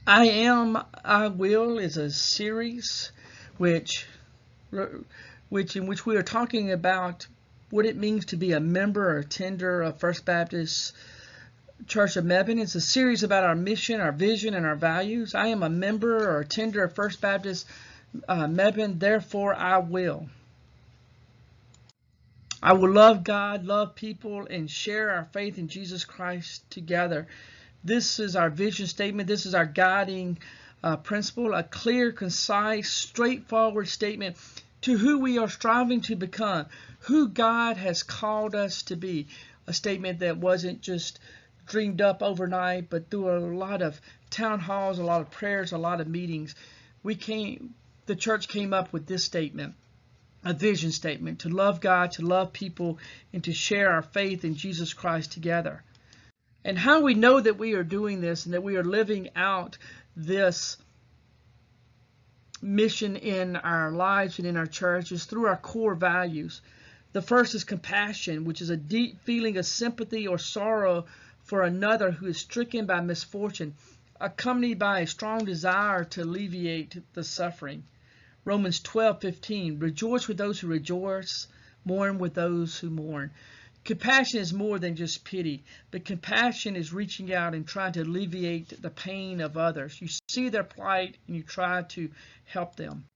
I Am, I Will is a series which in which we are talking about what it means to be a member or attender of First Baptist Church of Mebane. It's a series about our mission, our vision, and our values. I am a member or attender of First Baptist Mebane, therefore I will. I will love God, love people, and share our faith in Jesus Christ together. This is our vision statement. This is our guiding principle, a clear, concise, straightforward statement to who we are striving to become, who God has called us to be. A statement that wasn't just dreamed up overnight, but through a lot of town halls, a lot of prayers, a lot of meetings, the church came up with this statement, a vision statement, to love God, to love people, and to share our faith in Jesus Christ together. And how we know that we are doing this and that we are living out this mission in our lives and in our church is through our core values. The first is compassion, which is a deep feeling of sympathy or sorrow for another who is stricken by misfortune, accompanied by a strong desire to alleviate the suffering. Romans 12:15, rejoice with those who rejoice, mourn with those who mourn. Compassion is more than just pity, but compassion is reaching out and trying to alleviate the pain of others. You see their plight and you try to help them.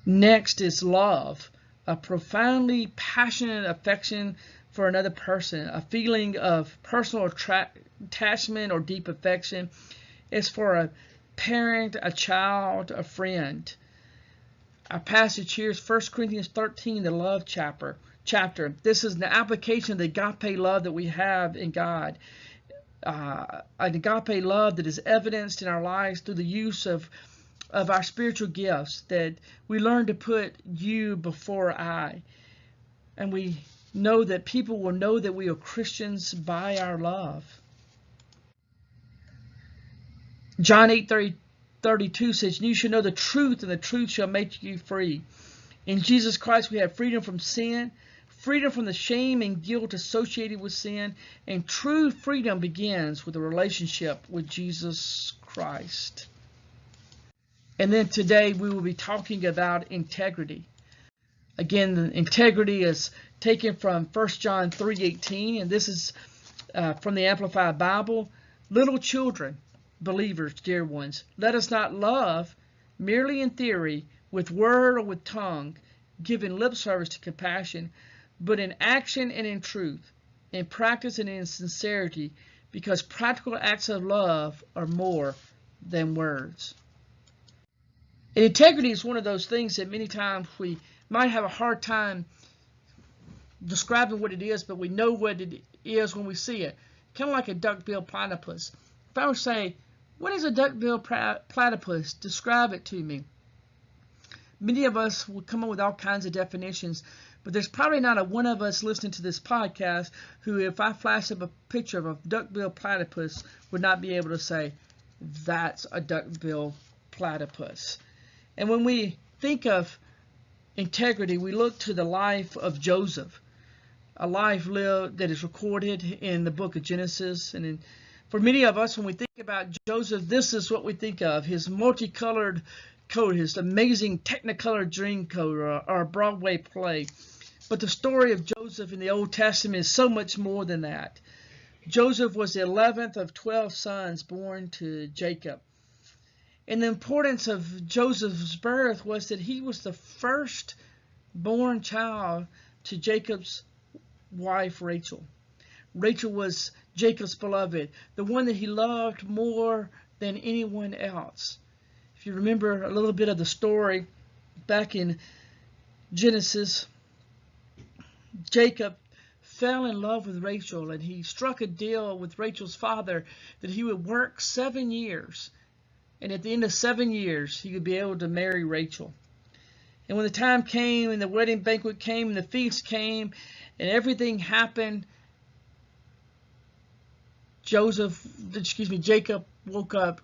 Next is love, a profoundly passionate affection for another person, a feeling of personal attachment or deep affection. It's for a parent, a child, a friend. Our passage here is 1 Corinthians 13, the love chapter. This is an application of the agape love that we have in God. An agape love that is evidenced in our lives through the use of our spiritual gifts, that we learn to put you before I. And we know that people will know that we are Christians by our love. John 8:32 says, you shall know the truth, and the truth shall make you free. In Jesus Christ we have freedom from sin, freedom from the shame and guilt associated with sin, and true freedom begins with a relationship with Jesus Christ. And then today we will be talking about integrity. Again, integrity is taken from 1 John 3:18, and this is from the Amplified Bible. Little children, believers, dear ones, let us not love merely in theory, with word or with tongue, giving lip service to compassion, but in action and in truth, in practice and in sincerity, because practical acts of love are more than words. And integrity is one of those things that many times we might have a hard time describing what it is, but we know what it is when we see it. Kind of like a duck-billed platypus. If I were to say, what is a duck-billed platypus? Describe it to me. Many of us will come up with all kinds of definitions, but there's probably not a one of us listening to this podcast who, if I flash up a picture of a duck-billed platypus, would not be able to say, that's a duck-billed platypus. And when we think of integrity, we look to the life of Joseph, a life lived that is recorded in the book of Genesis. And for many of us, when we think about Joseph, this is what we think of: his multicolored coat, his amazing Technicolor Dreamcoat, or a Broadway play. But the story of Joseph in the Old Testament is so much more than that. Joseph was the 11th of 12 sons born to Jacob. And the importance of Joseph's birth was that he was the first born child to Jacob's wife, Rachel. Rachel was Jacob's beloved, the one that he loved more than anyone else. If you remember a little bit of the story back in Genesis, Jacob fell in love with Rachel, and he struck a deal with Rachel's father that he would work 7 years. And at the end of 7 years, he would be able to marry Rachel. And when the time came, and the wedding banquet came, and the feast came, and everything happened, Jacob woke up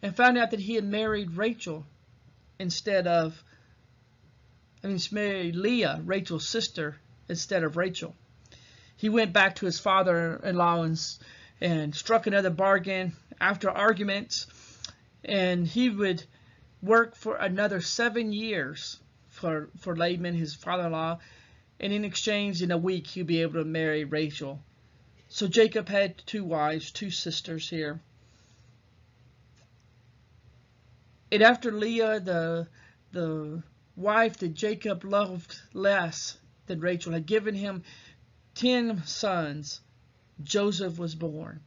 and found out that he had married Rachel married Leah, Rachel's sister, instead of Rachel. He went back to his father-in-law and struck another bargain. after arguments, and he would work for another 7 years for Laban, his father-in-law, and in exchange, in a week, he'd be able to marry Rachel. So Jacob had 2 wives, 2 sisters here. And after Leah, the wife that Jacob loved less than Rachel, had given him 10 sons, Joseph was born.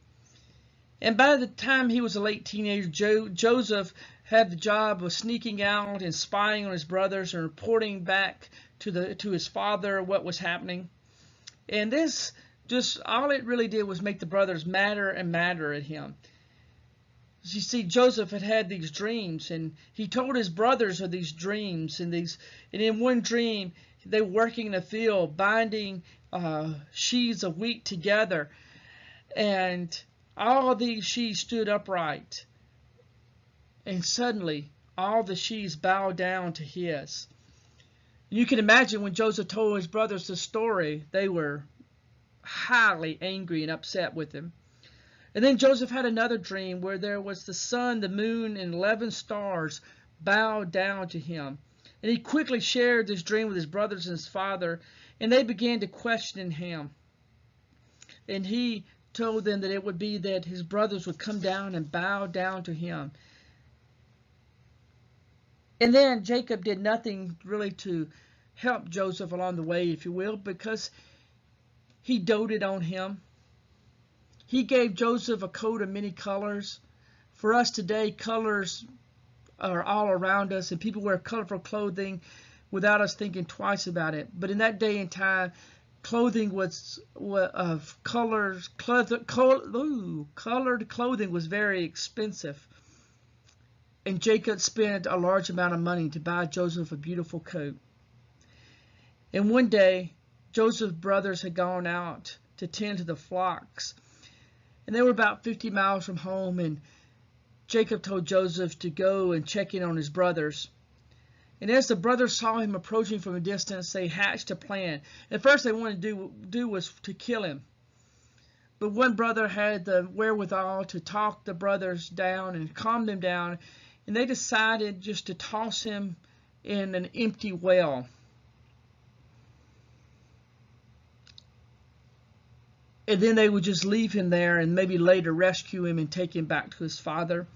And by the time he was a late teenager, Joseph had the job of sneaking out and spying on his brothers and reporting back to his father what was happening. And this, just all it really did was make the brothers madder and madder at him. You see, Joseph had these dreams, and he told his brothers of these dreams, and in one dream, they were working in a field, binding sheaves of wheat together, and all of these sheaves stood upright, and suddenly all the sheaves bowed down to his. You can imagine when Joseph told his brothers the story, they were highly angry and upset with him. And then Joseph had another dream where there was the sun, the moon, and 11 stars bowed down to him. And he quickly shared this dream with his brothers and his father, and they began to question him. And he told them that it would be that his brothers would come down and bow down to him. And then Jacob did nothing really to help Joseph along the way, if you will, because he doted on him. He gave Joseph a coat of many colors. For us today, colors are all around us, and people wear colorful clothing without us thinking twice about it. But in that day and time, clothing was of colors. Colored clothing was very expensive, and Jacob spent a large amount of money to buy Joseph a beautiful coat. And one day, Joseph's brothers had gone out to tend to the flocks, and they were about 50 miles from home, and Jacob told Joseph to go and check in on his brothers. And as the brothers saw him approaching from a distance, they hatched a plan. At first, they wanted to do was to kill him. But one brother had the wherewithal to talk the brothers down and calm them down, and they decided just to toss him in an empty well. And then they would just leave him there and maybe later rescue him and take him back to his father.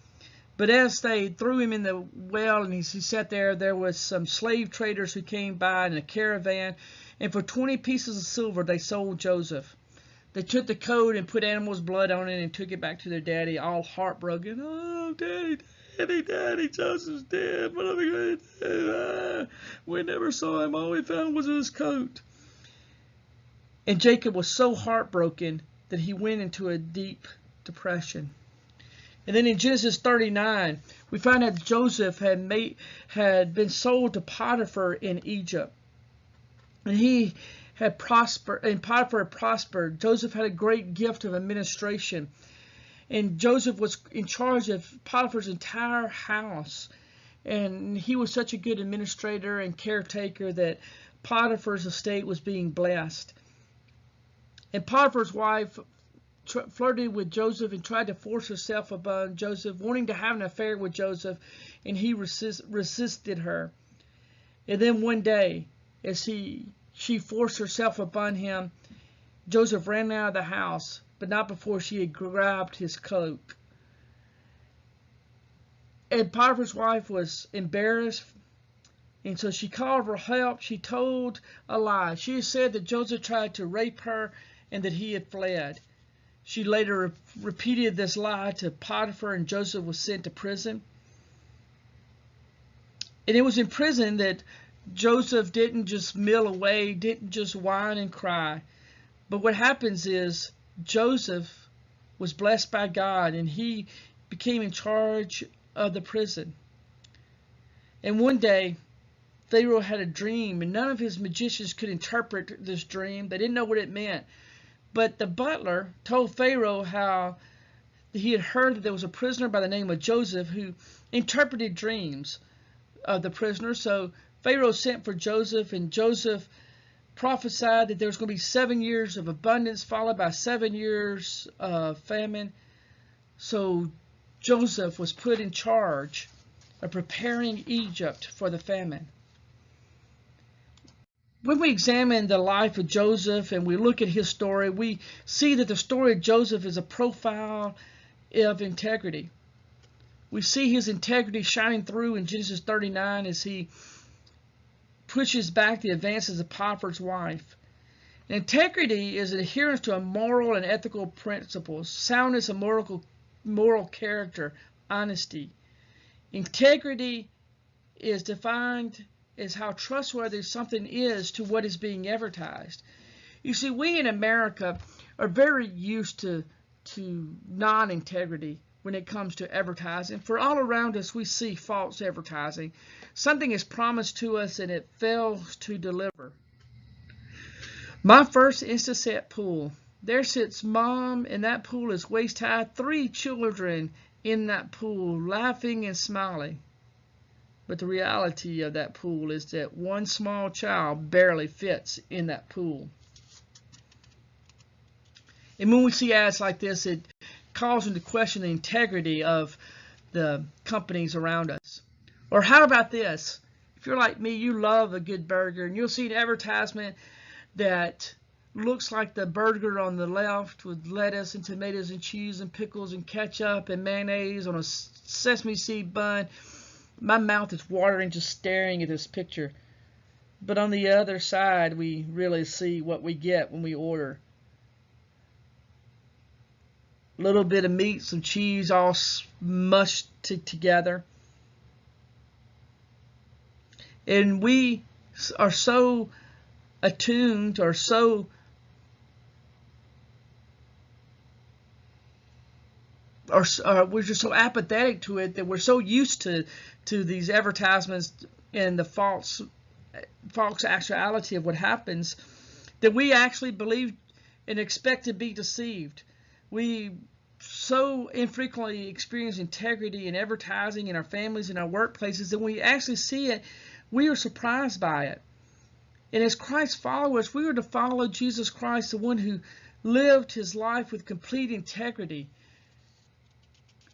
But as they threw him in the well and he sat there, there was some slave traders who came by in a caravan, and for 20 pieces of silver they sold Joseph. They took the coat and put animal's blood on it and took it back to their daddy, all heartbroken. Oh, daddy, Joseph's dead. What are we going to do? We never saw him. All we found was his coat. And Jacob was so heartbroken that he went into a deep depression. And then in Genesis 39, we find that Joseph had been sold to Potiphar in Egypt. And he had prospered, and Potiphar had prospered. Joseph had a great gift of administration. And Joseph was in charge of Potiphar's entire house. And he was such a good administrator and caretaker that Potiphar's estate was being blessed. And Potiphar's wife flirted with Joseph and tried to force herself upon Joseph, wanting to have an affair with Joseph, and he resisted her. And then one day, as she forced herself upon him, Joseph ran out of the house, but not before she had grabbed his coat. And Potiphar's wife was embarrassed, and so she called for help. She told a lie. She said that Joseph tried to rape her and that he had fled. She later repeated this lie to Potiphar, and Joseph was sent to prison. And it was in prison that Joseph didn't just mill away, didn't just whine and cry. But what happens is Joseph was blessed by God, and he became in charge of the prison. And one day, Pharaoh had a dream, and none of his magicians could interpret this dream. They didn't know what it meant. But the butler told Pharaoh how he had heard that there was a prisoner by the name of Joseph who interpreted dreams of the prisoner. So Pharaoh sent for Joseph, and Joseph prophesied that there was going to be 7 years of abundance followed by 7 years of famine. So Joseph was put in charge of preparing Egypt for the famine. When we examine the life of Joseph and we look at his story, we see that the story of Joseph is a profile of integrity. We see his integrity shining through in Genesis 39 as he pushes back the advances of Potiphar's wife. Integrity is adherence to a moral and ethical principles, soundness of moral character, honesty. Integrity is defined as how trustworthy something is to what is being advertised. You see, we in America are very used to non-integrity when it comes to advertising. For all around us, we see false advertising. Something is promised to us and it fails to deliver. My first Instaset pool. There sits mom, and that pool is waist high. 3 children in that pool, laughing and smiling. But the reality of that pool is that one small child barely fits in that pool. And when we see ads like this, it calls into question the integrity of the companies around us. Or how about this? If you're like me, you love a good burger, and you'll see an advertisement that looks like the burger on the left with lettuce and tomatoes and cheese and pickles and ketchup and mayonnaise on a sesame seed bun. My mouth is watering just staring at this picture. But on the other side, we really see what we get when we order. A little bit of meat, some cheese, all mushed together. And we are so attuned or we're just so apathetic to it that we're so used to these advertisements and the false actuality of what happens that we actually believe and expect to be deceived. We so infrequently experience integrity in advertising in our families and our workplaces that when we actually see it, we are surprised by it. And as Christ followers, we are to follow Jesus Christ, the one who lived his life with complete integrity.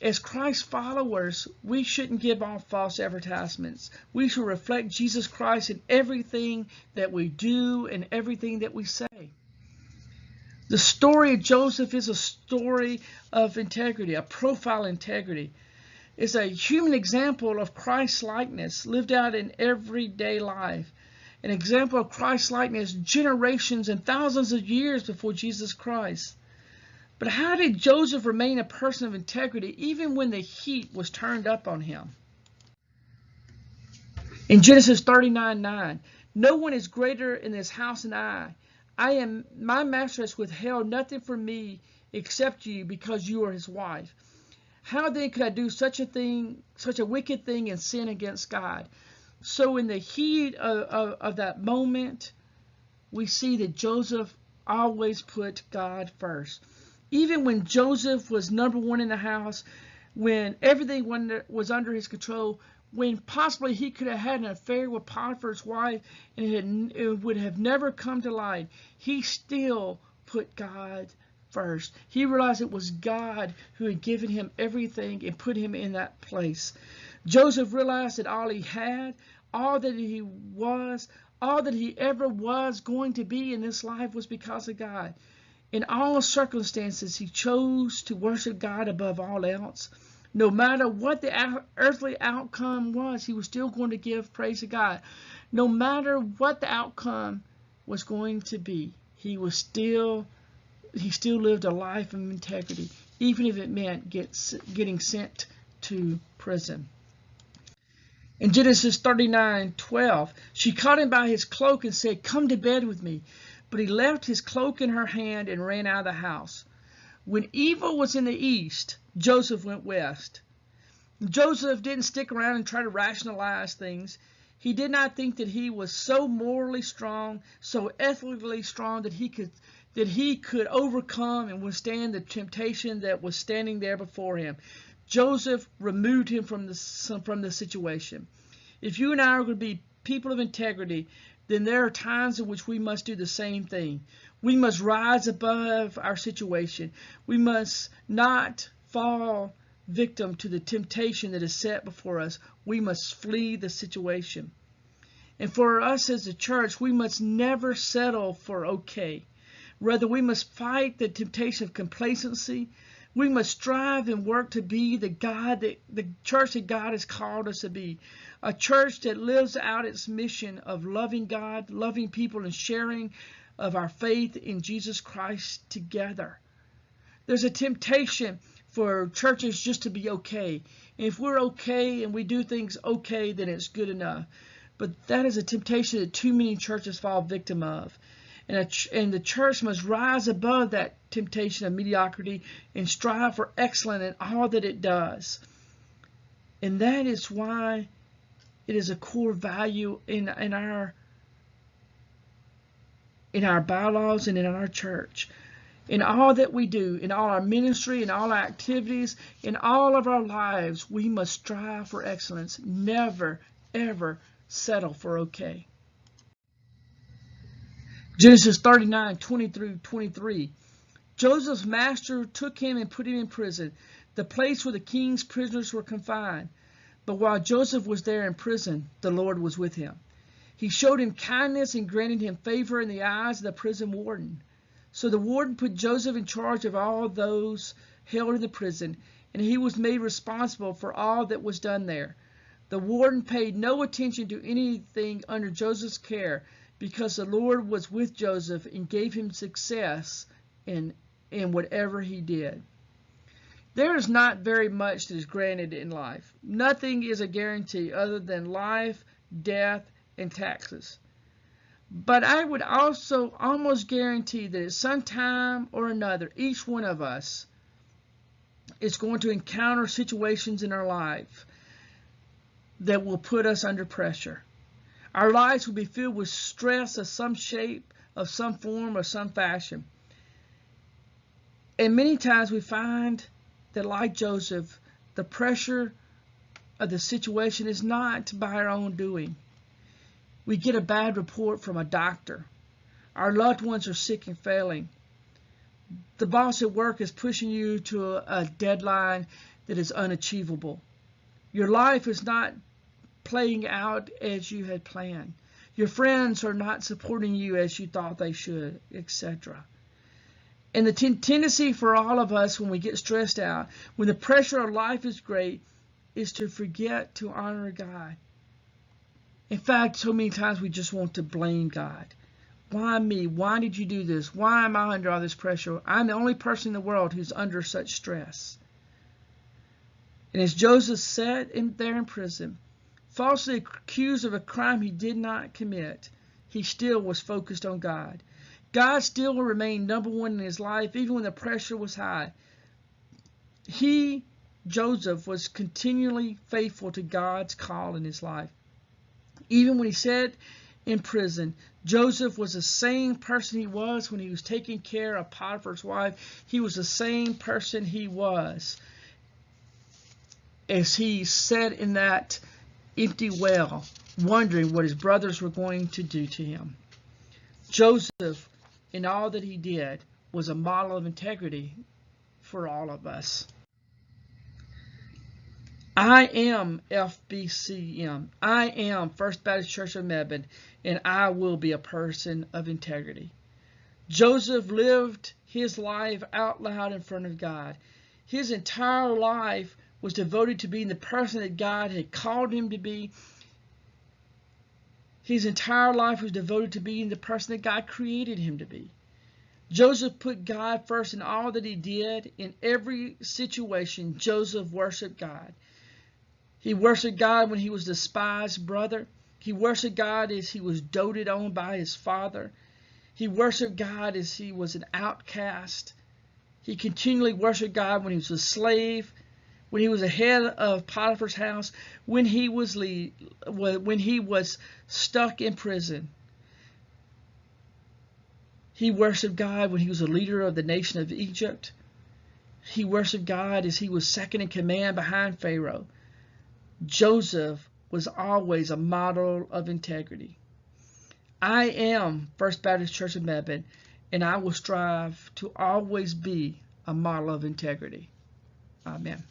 As Christ followers, we shouldn't give off false advertisements. We should reflect Jesus Christ in everything that we do and everything that we say. The story of Joseph is a story of integrity, a profile integrity. It's a human example of Christ-likeness lived out in everyday life. An example of Christ-likeness generations and thousands of years before Jesus Christ. But how did Joseph remain a person of integrity even when the heat was turned up on him? In Genesis 39:9, no one is greater in this house than I. My master has withheld nothing from me except you, because you are his wife. How then could I do such a wicked thing, and sin against God? So in the heat of that moment, we see that Joseph always put God first. Even when Joseph was number one in the house, when everything was under his control, when possibly he could have had an affair with Potiphar's wife and it would have never come to light, he still put God first. He realized it was God who had given him everything and put him in that place. Joseph realized that all he had, all that he was, all that he ever was going to be in this life was because of God. In all circumstances, he chose to worship God above all else. No matter what the earthly outcome was, he was still going to give praise to God. No matter what the outcome was going to be, he still lived a life of integrity, even if it meant getting sent to prison. In Genesis 39:12, she caught him by his cloak and said, "Come to bed with me." But he left his cloak in her hand and ran out of the house. When evil was in the east, Joseph went west. Joseph didn't stick around and try to rationalize things. He did not think that he was so morally strong, so ethically strong that he could overcome and withstand the temptation that was standing there before him. Joseph removed him from the situation. If you and I are going to be people of integrity, then there are times in which we must do the same thing. We must rise above our situation. We must not fall victim to the temptation that is set before us. We must flee the situation. And for us as a church, we must never settle for okay. Rather, we must fight the temptation of complacency. We must strive and work to be the church that God has called us to be. A church that lives out its mission of loving God, loving people, and sharing of our faith in Jesus Christ together. There's a temptation for churches just to be okay. And if we're okay and we do things okay, then it's good enough. But that is a temptation that too many churches fall victim of. And the church must rise above that temptation of mediocrity and strive for excellence in all that it does. And that is why it is a core value in our bylaws and in our church. In all that we do, in all our ministry, in all our activities, in all of our lives, we must strive for excellence. Never, ever settle for okay. Genesis 39:20-23. Joseph's master took him and put him in prison, the place where the king's prisoners were confined. But while Joseph was there in prison, the Lord was with him. He showed him kindness and granted him favor in the eyes of the prison warden. So the warden put Joseph in charge of all those held in the prison, and he was made responsible for all that was done there. The warden paid no attention to anything under Joseph's care, because the Lord was with Joseph and gave him success in whatever he did. There is not very much that is granted in life. Nothing is a guarantee other than life, death, and taxes. But I would also almost guarantee that at some time or another, each one of us is going to encounter situations in our life that will put us under pressure. Our lives will be filled with stress of some shape, of some form, or some fashion. And many times we find that, like Joseph, the pressure of the situation is not by our own doing. We get a bad report from a doctor. Our loved ones are sick and failing. The boss at work is pushing you to a deadline that is unachievable. Your life is not playing out as you had planned. Your friends are not supporting you as you thought they should, etc. And the tendency for all of us when we get stressed out, when the pressure of life is great, is to forget to honor God. In fact, so many times we just want to blame God. Why me? Why did you do this? Why am I under all this pressure? I'm the only person in the world who's under such stress. And as Joseph sat there in prison, falsely accused of a crime he did not commit, he still was focused on God. God still remained number one in his life, even when the pressure was high. Joseph, was continually faithful to God's call in his life. Even when he sat in prison, Joseph was the same person he was when he was taking care of Potiphar's wife. He was the same person he was as he sat in that empty well, wondering what his brothers were going to do to him. Joseph, in all that he did, was a model of integrity for all of us. I am FBCM. I am First Baptist Church of Mebane, and I will be a person of integrity. Joseph lived his life out loud in front of God. His entire life was devoted to being the person that God had called him to be. His entire life was devoted to being the person that God created him to be. Joseph put God first in all that he did. In every situation, Joseph worshiped God. He worshiped God when he was the spy's brother. He worshiped God as he was doted on by his father. He worshiped God as he was an outcast. He continually worshiped God when he was a slave, when he was the head of Potiphar's house, when he was stuck in prison. He worshiped God when he was a leader of the nation of Egypt. He worshiped God as he was second in command behind Pharaoh. Joseph was always a model of integrity. I am First Baptist Church of Mebane, and I will strive to always be a model of integrity. Amen.